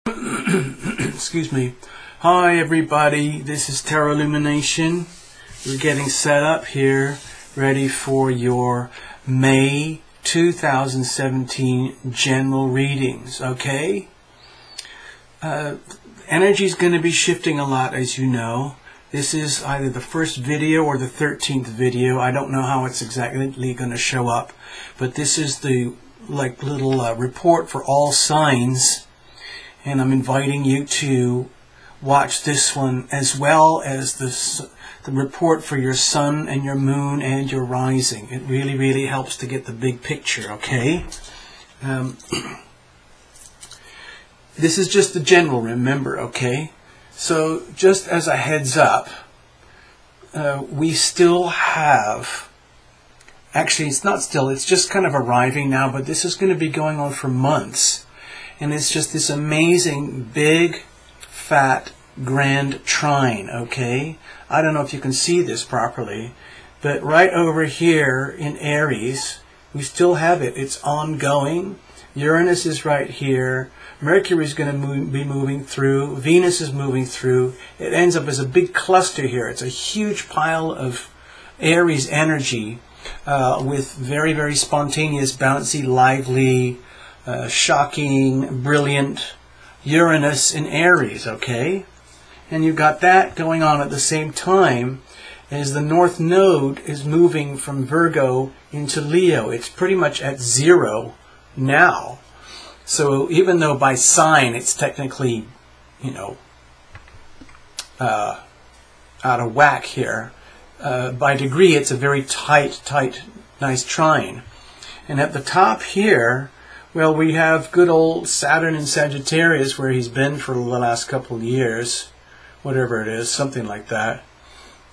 Excuse me. Hi everybody, this is Lumination. We're getting set up here, ready for your May 2017 general readings, okay? Energy is going to be shifting a lot, as you know. This is either the first video or the 13th video. I don't know how it's exactly going to show up, but this is the little report for all signs. And I'm inviting you to watch this one as well as the report for your sun and your moon and your rising. It really, really helps to get the big picture, okay? This is just the general, remember, okay? So just as a heads up, we still have, actually it's not still, it's just kind of arriving now, but this is going to be going on for months. And it's just this amazing, big, fat, grand trine, okay? I don't know if you can see this properly, but right over here in Aries, we still have it. It's ongoing. Uranus is right here. Mercury is going to be moving through. Venus is moving through. It ends up as a big cluster here. It's a huge pile of Aries energy with very, very spontaneous, bouncy, lively, shocking, brilliant Uranus in Aries, okay? And you've got that going on at the same time as the North Node is moving from Virgo into Leo. It's pretty much at 0 now. So even though by sign it's technically, out of whack here, by degree it's a very tight, nice trine. And at the top here, well, we have good old Saturn in Sagittarius, where he's been for the last couple of years, whatever it is, something like that.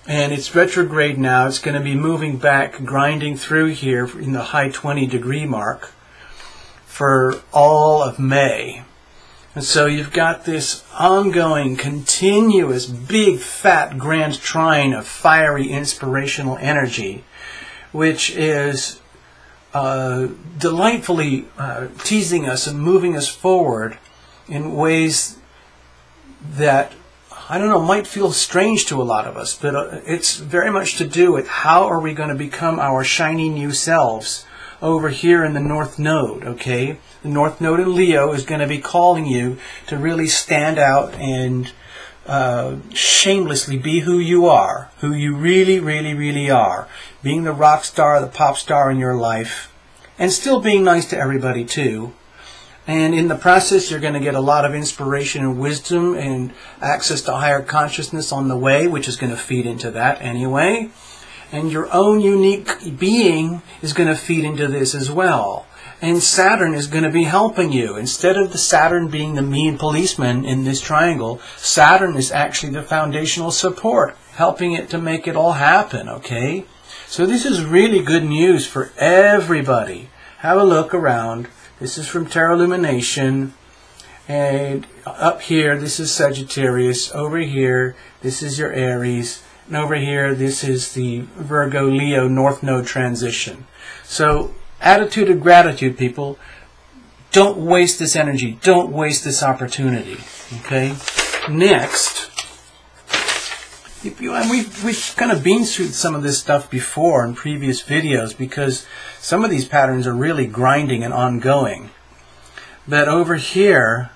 And it's retrograde now. It's going to be moving back, grinding through here in the high 20-degree mark for all of May. And so you've got this ongoing, continuous, big, fat, grand trine of fiery, inspirational energy, which is delightfully teasing us and moving us forward in ways that, I don't know, might feel strange to a lot of us, but it's very much to do with how are we going to become our shiny new selves over here in the North Node, okay? The North Node in Leo is going to be calling you to really stand out and shamelessly be who you are, who you really, really, really are. Being the rock star, the pop star in your life, and still being nice to everybody too. And in the process, you're going to get a lot of inspiration and wisdom and access to higher consciousness on the way, which is going to feed into that anyway. And your own unique being is going to feed into this as well. And Saturn is going to be helping you. Instead of the Saturn being the mean policeman in this triangle, Saturn is actually the foundational support, helping it to make it all happen, okay? So this is really good news for everybody. Have a look around. This is from Lumination. And up here, this is Sagittarius. Over here, this is your Aries. And over here, this is the Virgo-Leo North Node transition. So, attitude of gratitude, people. Don't waste this energy. Don't waste this opportunity. Okay? Next, and we've kind of been through some of this stuff before in previous videos because some of these patterns are really grinding and ongoing. But over here,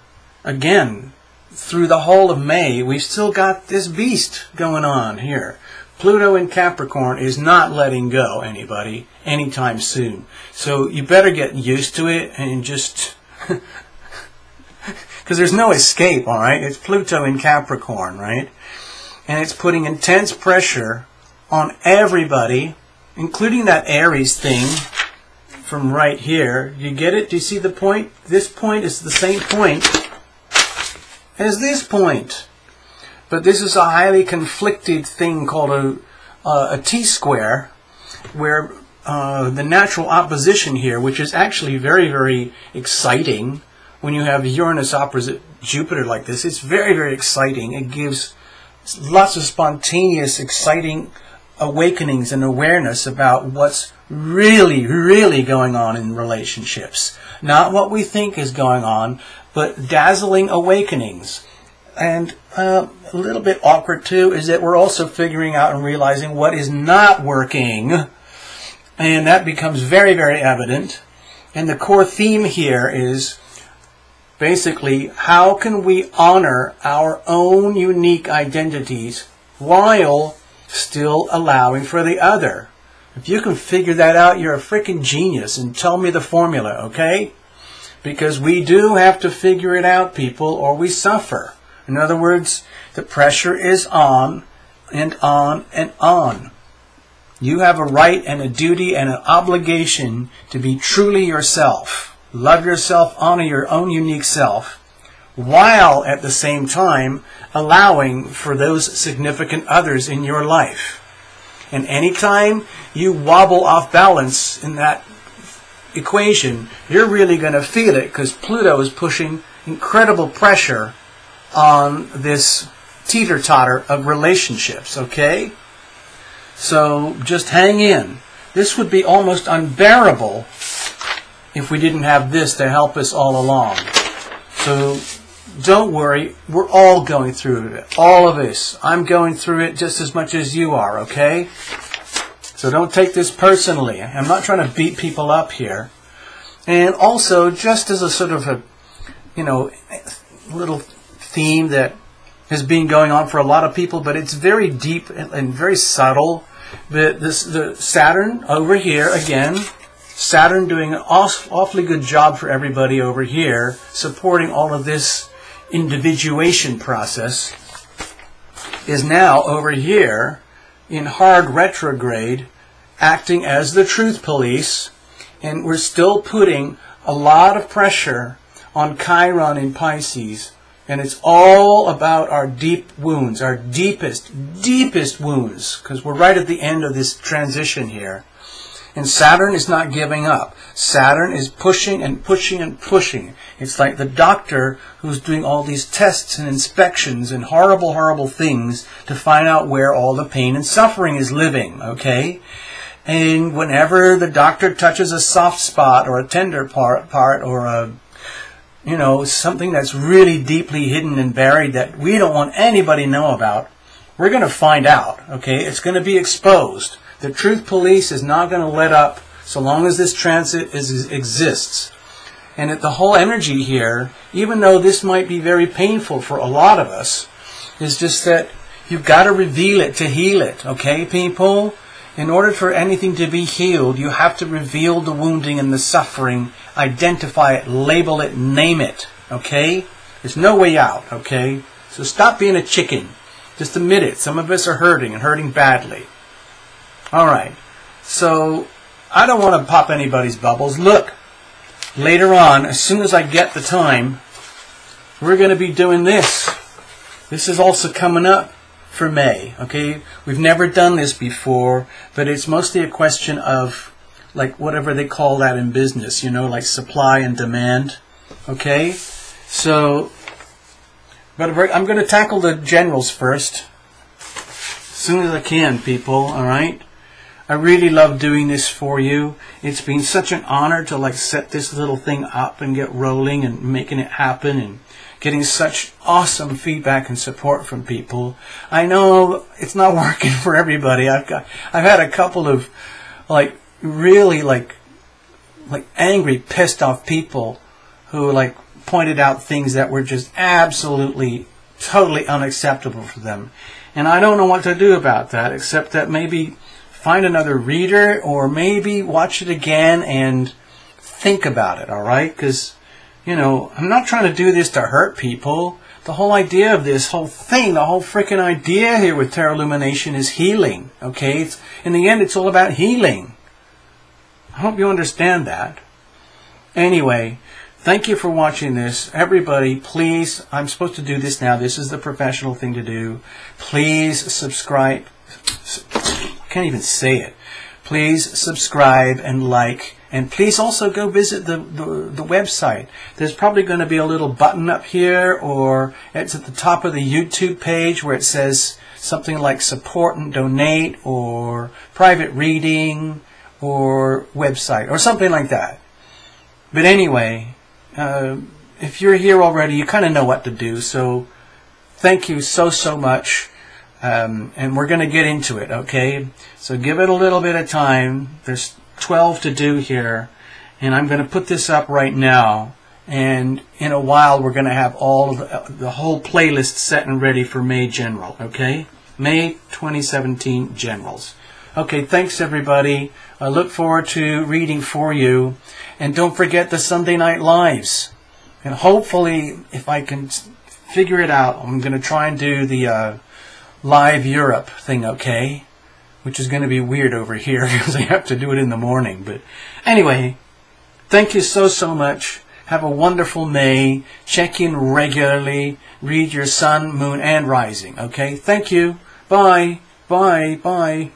again, through the whole of May, we've still got this beast going on here. Pluto in Capricorn is not letting go anybody anytime soon. So you better get used to it and just... because there's no escape, all right? It's Pluto in Capricorn, right? And it's putting intense pressure on everybody, including that Aries thing from right here. You get it? Do you see the point? This point is the same point as this point. But this is a highly conflicted thing called a T-square, where the natural opposition here, which is actually very, very exciting when you have Uranus opposite Jupiter like this. It's very, very exciting. It gives lots of spontaneous, exciting awakenings and awareness about what's really, really going on in relationships. Not what we think is going on, but dazzling awakenings. And a little bit awkward too is that we're also figuring out and realizing what is not working. And that becomes very, very evident. And the core theme here is basically, how can we honor our own unique identities while still allowing for the other? If you can figure that out, you're a freaking genius, and tell me the formula, okay? Because we do have to figure it out, people, or we suffer. In other words, the pressure is on and on and on. You have a right and a duty and an obligation to be truly yourself. Love yourself, honor your own unique self, while at the same time allowing for those significant others in your life. And anytime you wobble off balance in that equation, you're really going to feel it, because Pluto is pushing incredible pressure on this teeter-totter of relationships, okay? So just hang in. This would be almost unbearable if we didn't have this to help us all along. So don't worry, we're all going through it. All of us. I'm going through it just as much as you are, okay? So don't take this personally. I'm not trying to beat people up here. And also, just as a sort of a, little theme that has been going on for a lot of people, but it's very deep and very subtle. The Saturn over here, again, Saturn doing an awfully good job for everybody over here, supporting all of this individuation process, is now over here in hard retrograde, acting as the truth police, and we're still putting a lot of pressure on Chiron in Pisces, and it's all about our deep wounds, our deepest wounds, because we're right at the end of this transition here. And Saturn is not giving up. Saturn is pushing and pushing and pushing. It's like the doctor who's doing all these tests and inspections and horrible, horrible things to find out where all the pain and suffering is living, okay? And whenever the doctor touches a soft spot or a tender part or a, something that's really deeply hidden and buried that we don't want anybody to know about, we're going to find out, okay? It's going to be exposed. The truth police is not going to let up so long as this transit exists. And the whole energy here, even though this might be very painful for a lot of us, is just that you've got to reveal it to heal it, okay, people? In order for anything to be healed, you have to reveal the wounding and the suffering, identify it, label it, name it, okay? There's no way out, okay? So stop being a chicken. Just admit it. Some of us are hurting and hurting badly. All right, so I don't want to pop anybody's bubbles. Look, later on, as soon as I get the time, we're going to be doing this. This is also coming up for May, okay? We've never done this before, but it's mostly a question of, like, whatever they call that in business, like supply and demand, okay? So, but I'm going to tackle the generals first, as soon as I can, people, all right? I really love doing this for you. It's been such an honor to set this little thing up and get rolling and making it happen and getting such awesome feedback and support from people. I know it's not working for everybody. I've had a couple of really angry, pissed off people who pointed out things that were just absolutely, totally unacceptable for them. And I don't know what to do about that, except that maybe find another reader, or maybe watch it again and think about it, all right? Because, I'm not trying to do this to hurt people. The whole idea of this whole thing, the whole freaking idea here with Tarot Lumination is healing, okay? In the end, it's all about healing. I hope you understand that. Anyway, thank you for watching this. Everybody, please, I'm supposed to do this now. This is the professional thing to do. Please subscribe. Can't even say it. Please subscribe and like, and please also go visit the website. There's probably going to be a little button up here, or it's at the top of the YouTube page where it says something like support and donate, or private reading, or website, or something like that. But anyway, if you're here already, you kind of know what to do. So thank you so much. And we're going to get into it, okay? So give it a little bit of time. There's 12 to do here. And I'm going to put this up right now. And in a while, we're going to have all of the whole playlist set and ready for May General, okay? May 2017 Generals. Okay, thanks everybody. I look forward to reading for you. And don't forget the Sunday Night Lives. And hopefully, if I can figure it out, I'm going to try and do the Live Europe thing, okay? Which is going to be weird over here because I have to do it in the morning. But anyway, thank you so much. Have a wonderful May. Check in regularly. Read your sun, moon, and rising, okay? Thank you. Bye. Bye. Bye.